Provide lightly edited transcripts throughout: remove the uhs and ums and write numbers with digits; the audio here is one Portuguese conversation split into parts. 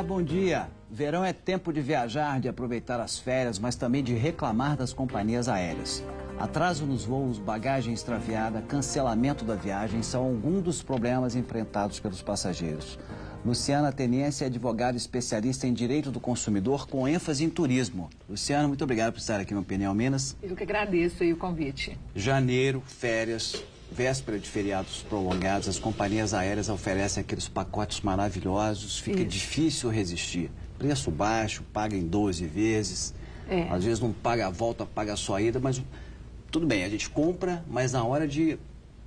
Olá, bom dia. Verão é tempo de viajar, de aproveitar as férias, mas também de reclamar das companhias aéreas. Atraso nos voos, bagagem extraviada, cancelamento da viagem são alguns dos problemas enfrentados pelos passageiros. Luciana Ateniense é advogada especialista em direito do consumidor com ênfase em turismo. Luciana, muito obrigado por estar aqui no Opinião Minas. Eu que agradeço aí o convite. Janeiro, férias, véspera de feriados prolongados, as companhias aéreas oferecem aqueles pacotes maravilhosos, fica difícil resistir. Preço baixo, paga em 12 vezes, às vezes não paga a volta, paga só a ida, mas tudo bem, a gente compra, mas na hora de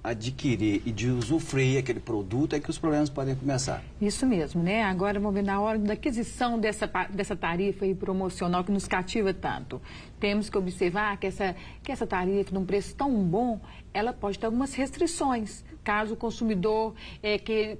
adquirir e de usufruir aquele produto é que os problemas podem começar. Isso mesmo, né? Agora vamos ver na hora da aquisição dessa tarifa aí promocional que nos cativa tanto. Temos que observar que essa tarifa, num preço tão bom, ela pode ter algumas restrições, caso o consumidor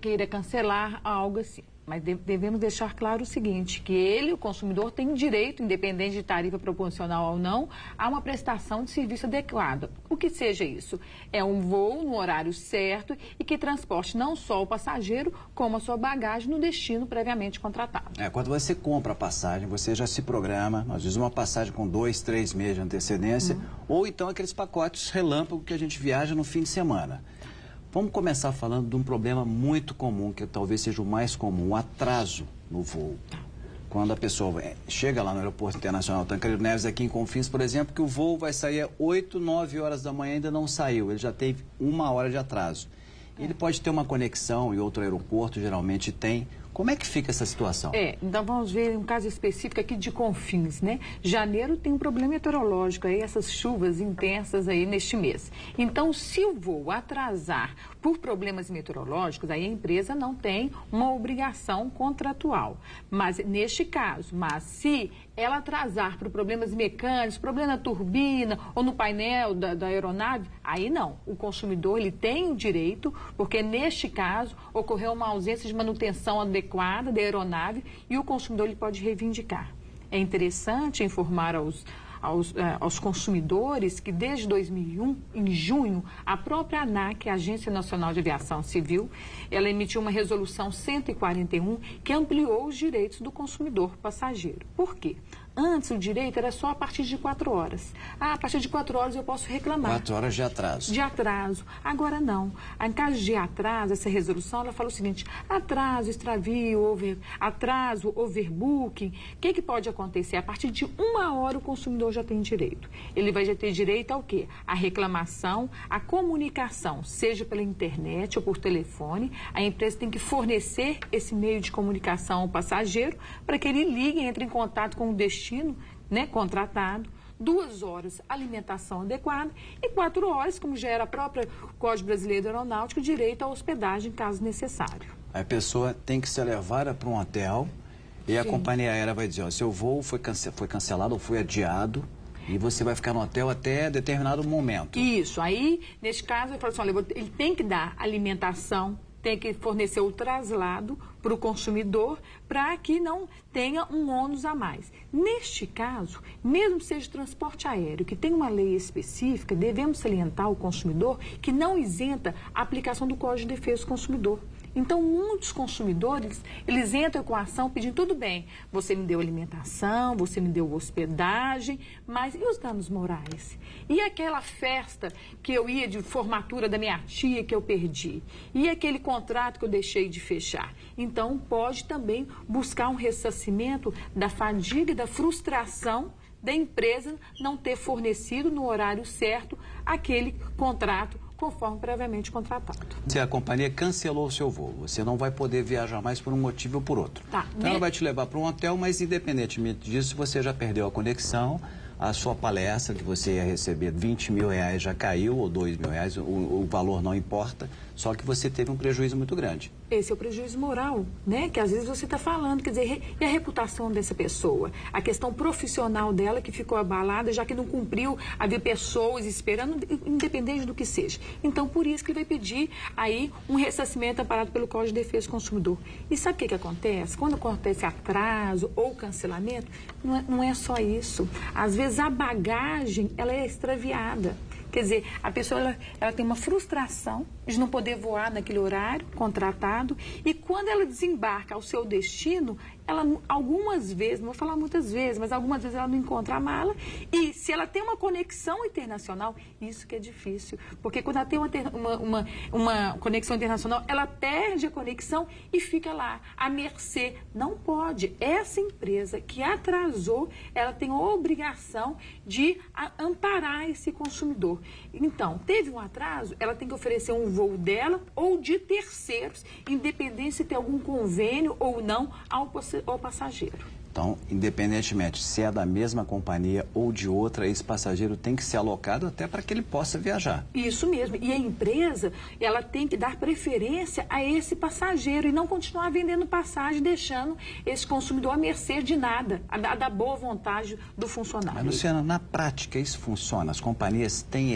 queira cancelar algo assim. Mas devemos deixar claro o seguinte, que ele, o consumidor, tem direito, independente de tarifa proporcional ou não, a uma prestação de serviço adequada. O que seja isso? É um voo no horário certo e que transporte não só o passageiro, como a sua bagagem no destino previamente contratado. Quando você compra a passagem, você já se programa, às vezes uma passagem com 2, 3 meses de antecedência, ou então aqueles pacotes relâmpago que a gente viaja no fim de semana. Vamos começar falando de um problema muito comum, que talvez seja o mais comum, o atraso no voo. Quando a pessoa chega lá no Aeroporto Internacional Tancredo Neves, aqui em Confins, por exemplo, que o voo vai sair às 8, 9 horas da manhã e ainda não saiu, ele já teve 1 hora de atraso. Ele pode ter uma conexão em outro aeroporto, geralmente tem. Como é que fica essa situação? Então vamos ver um caso específico aqui de Confins, né? Janeiro tem um problema meteorológico aí, essas chuvas intensas aí neste mês. Então, se o voo atrasar por problemas meteorológicos, aí a empresa não tem uma obrigação contratual. Mas neste caso, se ela atrasar por problemas mecânicos, problema na turbina ou no painel da aeronave, aí não. O consumidor ele tem o direito, porque neste caso ocorreu uma ausência de manutenção adequada da aeronave e o consumidor ele pode reivindicar. É interessante informar aos consumidores que desde 2001, em junho, a própria ANAC, a Agência Nacional de Aviação Civil, ela emitiu uma resolução 141 que ampliou os direitos do consumidor passageiro. Por quê? Antes o direito era só a partir de 4 horas. A partir de 4 horas eu posso reclamar. 4 horas de atraso. De atraso. Agora não. Em caso de atraso, essa resolução, ela fala o seguinte, atraso, extravio, atraso, overbooking, o que pode acontecer? A partir de 1 hora o consumidor já tem direito. Ele vai já ter direito ao quê? A reclamação, a comunicação, seja pela internet ou por telefone. A empresa tem que fornecer esse meio de comunicação ao passageiro para que ele ligue e entre em contato com o destino, né, contratado, 2 horas alimentação adequada e 4 horas, como já era a própria Código Brasileiro de Aeronáutica, direito à hospedagem, caso necessário. A pessoa tem que ser levada para um hotel e a companhia aérea vai dizer, seu voo foi cancelado ou foi adiado e você vai ficar no hotel até determinado momento. Isso, aí, neste caso, ele fala assim, olha, ele tem que dar alimentação, tem que fornecer o traslado para o consumidor para que não tenha um ônus a mais. Neste caso, mesmo que seja transporte aéreo, que tem uma lei específica, devemos salientar ao consumidor que não isenta a aplicação do Código de Defesa do Consumidor. Então, muitos consumidores, eles entram com a ação pedindo, tudo bem, você me deu alimentação, você me deu hospedagem, mas e os danos morais? E aquela festa que eu ia de formatura da minha tia que eu perdi? E aquele contrato que eu deixei de fechar? Então, pode também buscar um ressarcimento da fadiga e da frustração da empresa não ter fornecido no horário certo aquele contrato conforme previamente contratado. Se a companhia cancelou o seu voo, você não vai poder viajar mais por um motivo ou por outro. Então ela vai te levar para um hotel, mas independentemente disso, você já perdeu a conexão, a sua palestra que você ia receber R$20 mil já caiu, ou R$2 mil, o valor não importa, só que você teve um prejuízo muito grande. Esse é o prejuízo moral, né? Que às vezes você está falando, quer dizer, e a reputação dessa pessoa? A questão profissional dela que ficou abalada, já que não cumpriu, havia pessoas esperando, independente do que seja. Então, por isso que ele vai pedir aí um ressarcimento amparado pelo Código de Defesa do Consumidor. E sabe o que acontece? Quando acontece atraso ou cancelamento, não é só isso. Às vezes a bagagem, ela é extraviada. Quer dizer, a pessoa ela tem uma frustração de não poder voar naquele horário contratado e quando ela desembarca ao seu destino, ela algumas vezes, não vou falar muitas vezes, mas algumas vezes ela não encontra a mala e se ela tem uma conexão internacional, isso que é difícil, porque quando ela tem uma conexão internacional, ela perde a conexão e fica lá, à mercê. Não pode. Essa empresa que atrasou, ela tem a obrigação de amparar esse consumidor. Então, teve um atraso, ela tem que oferecer um voo dela ou de terceiros, independente se tem algum convênio ou não ao passageiro. Então, independentemente se é da mesma companhia ou de outra, esse passageiro tem que ser alocado até para que ele possa viajar. Isso mesmo. E a empresa, ela tem que dar preferência a esse passageiro e não continuar vendendo passagem, deixando esse consumidor à mercê de nada, da boa vontade do funcionário. Mas, Luciana, na prática isso funciona? As companhias têm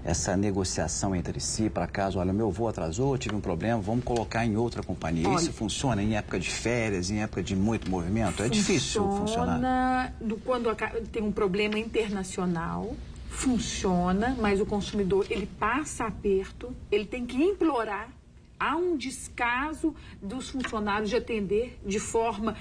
essa negociação entre si, para caso, olha, meu voo atrasou, tive um problema, vamos colocar em outra companhia. Olha, isso funciona em época de férias, em época de muito movimento? É difícil funcionar? Quando tem um problema internacional, funciona, mas o consumidor, ele passa aperto, ele tem que implorar. Há um descaso dos funcionários de atender de forma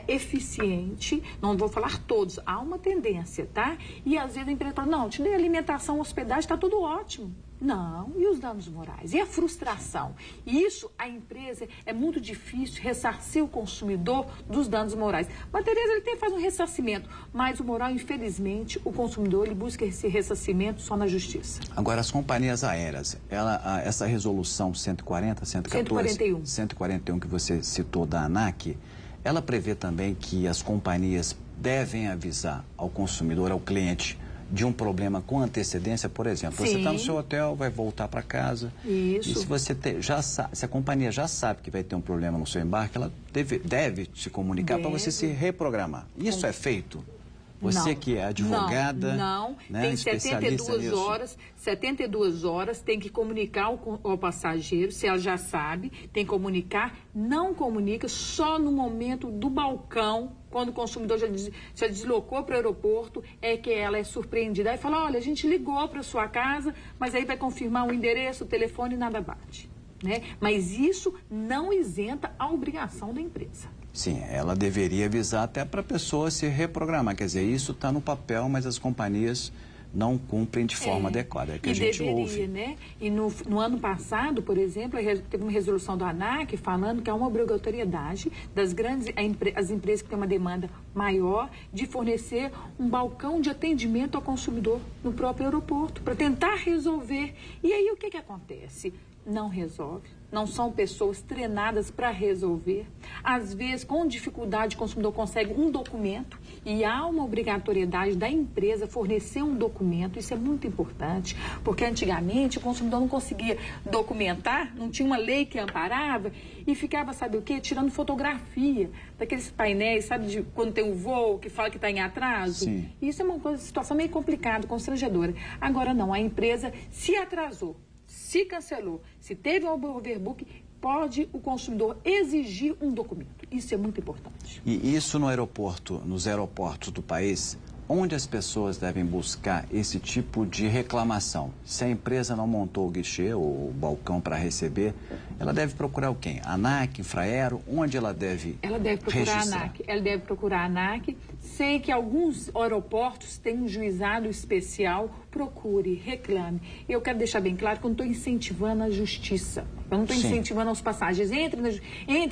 eficiente. Não vou falar todos, há uma tendência, tá? E às vezes a empresa fala, não, te dei alimentação, hospedagem, está tudo ótimo. Não, e os danos morais? E a frustração? Isso, a empresa, é muito difícil ressarcir o consumidor dos danos morais. Mas, Tereza, ele faz um ressarcimento, mas o moral, infelizmente, o consumidor, ele busca esse ressarcimento só na justiça. Agora, as companhias aéreas, essa resolução 140, 114, 141 que você citou da ANAC, ela prevê também que as companhias devem avisar ao consumidor, ao cliente, de um problema com antecedência, por exemplo. Sim. Você está no seu hotel, vai voltar para casa. Isso. E se você se a companhia já sabe que vai ter um problema no seu embarque, ela deve se comunicar para você se reprogramar. Isso é feito? Você não, que é advogada, não, né, tem 72 horas, tem que comunicar ao passageiro, se ela já sabe, tem que comunicar, não comunica só no momento do balcão, quando o consumidor já deslocou para o aeroporto, é que ela é surpreendida. Aí fala, olha, a gente ligou para a sua casa, mas aí vai confirmar o endereço, o telefone e nada bate. Né? Mas isso não isenta a obrigação da empresa. Sim, ela deveria avisar até para a pessoa se reprogramar. Quer dizer, isso está no papel, mas as companhias não cumprem de forma adequada. É que a gente ouve. Né? E no ano passado, por exemplo, teve uma resolução do ANAC falando que há uma obrigatoriedade das as empresas que têm uma demanda maior de fornecer um balcão de atendimento ao consumidor no próprio aeroporto, para tentar resolver. E aí o que acontece? Não resolve, não são pessoas treinadas para resolver. Às vezes, com dificuldade, o consumidor consegue um documento e há uma obrigatoriedade da empresa fornecer um documento. Isso é muito importante, porque antigamente o consumidor não conseguia documentar, não tinha uma lei que amparava e ficava, sabe o quê? Tirando fotografia daqueles painéis, sabe, de quando tem um voo que fala que está em atraso. Sim. Isso é uma situação meio complicada, constrangedora. Agora não, a empresa se atrasou, se cancelou, se teve um overbook, pode o consumidor exigir um documento. Isso é muito importante. E isso no aeroporto, nos aeroportos do país, onde as pessoas devem buscar esse tipo de reclamação? Se a empresa não montou o guichê ou o balcão para receber, ela deve procurar o quem? ANAC, Infraero? Onde ela deve Ela deve procurar registrar? a ANAC. Ela deve procurar a ANAC. Sei que alguns aeroportos têm um juizado especial. Procure, reclame. Eu quero deixar bem claro que eu não estou incentivando a justiça. Eu não estou incentivando as passagens.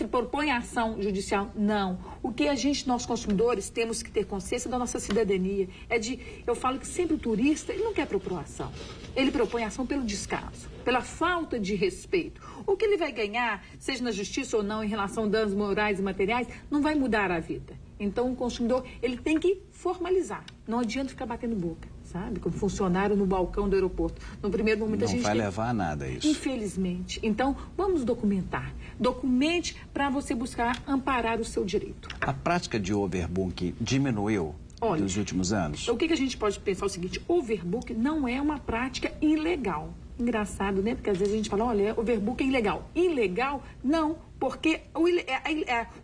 Propõe ação judicial. Não. O que nós consumidores, temos que ter consciência da nossa cidadania. Eu falo que sempre o turista, ele não quer propor ação. Ele propõe ação pelo descaso, pela falta de respeito. O que ele vai ganhar, seja na justiça ou não, em relação a danos morais e materiais, não vai mudar a vida. Então, o consumidor, ele tem que formalizar. Não adianta ficar batendo boca, sabe? Como funcionário no balcão do aeroporto. No primeiro momento, a gente... Não vai levar a nada isso. Infelizmente. Então, vamos documentar. Documente para você buscar amparar o seu direito. A prática de overbook diminuiu nos últimos anos? O que a gente pode pensar é o seguinte, overbook não é uma prática ilegal. Engraçado, né? Porque às vezes a gente fala, olha, overbook é ilegal. Ilegal? Não, porque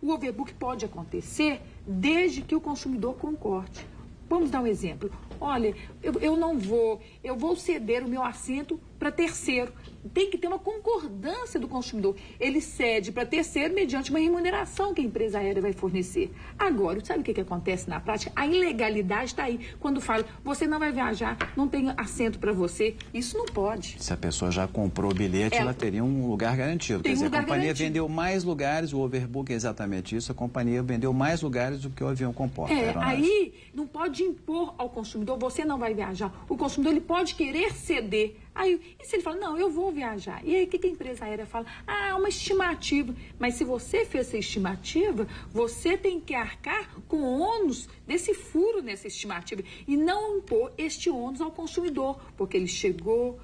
o overbook pode acontecer desde que o consumidor concorde. Vamos dar um exemplo. Olha, eu vou ceder o meu assento para terceiro. Tem que ter uma concordância do consumidor. Ele cede para terceiro mediante uma remuneração que a empresa aérea vai fornecer. Agora, sabe o que acontece na prática? A ilegalidade está aí. Quando fala, você não vai viajar, não tem assento para você. Isso não pode. Se a pessoa já comprou o bilhete, ela teria um lugar garantido. Quer dizer, a companhia vendeu mais lugares, o overbook é exatamente isso, a companhia vendeu mais lugares do que o avião comporta. Aí não pode impor ao consumidor, você não vai viajar. O consumidor ele pode querer ceder. Aí, e se ele fala, não, eu vou viajar. E aí, o que a empresa aérea fala? Ah, é uma estimativa. Mas se você fez essa estimativa, você tem que arcar com o ônus desse furo nessa estimativa. E não impor este ônus ao consumidor, porque ele chegou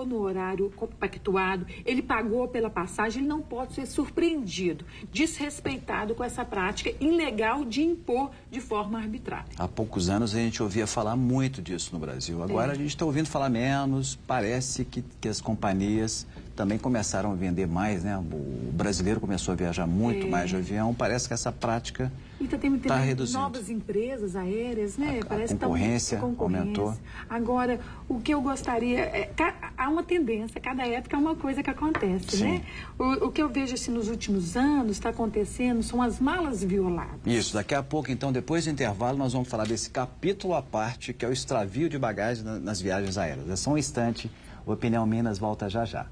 no horário compactuado, ele pagou pela passagem, ele não pode ser surpreendido, desrespeitado com essa prática ilegal de impor de forma arbitrária. Há poucos anos a gente ouvia falar muito disso no Brasil. Agora a gente está ouvindo falar menos, parece que as companhias também começaram a vender mais, né? O brasileiro começou a viajar muito mais de avião, parece que essa prática está reduzindo. Novas empresas aéreas, né? Parece a concorrência aumentou. Agora, o que eu gostaria, há uma tendência, cada época é uma coisa que acontece, Sim. né? O que eu vejo assim nos últimos anos, está acontecendo, são as malas violadas. Isso, daqui a pouco, então, depois do intervalo, nós vamos falar desse capítulo à parte, que é o extravio de bagagem nas viagens aéreas. É só um instante, o Opinião Minas volta já já.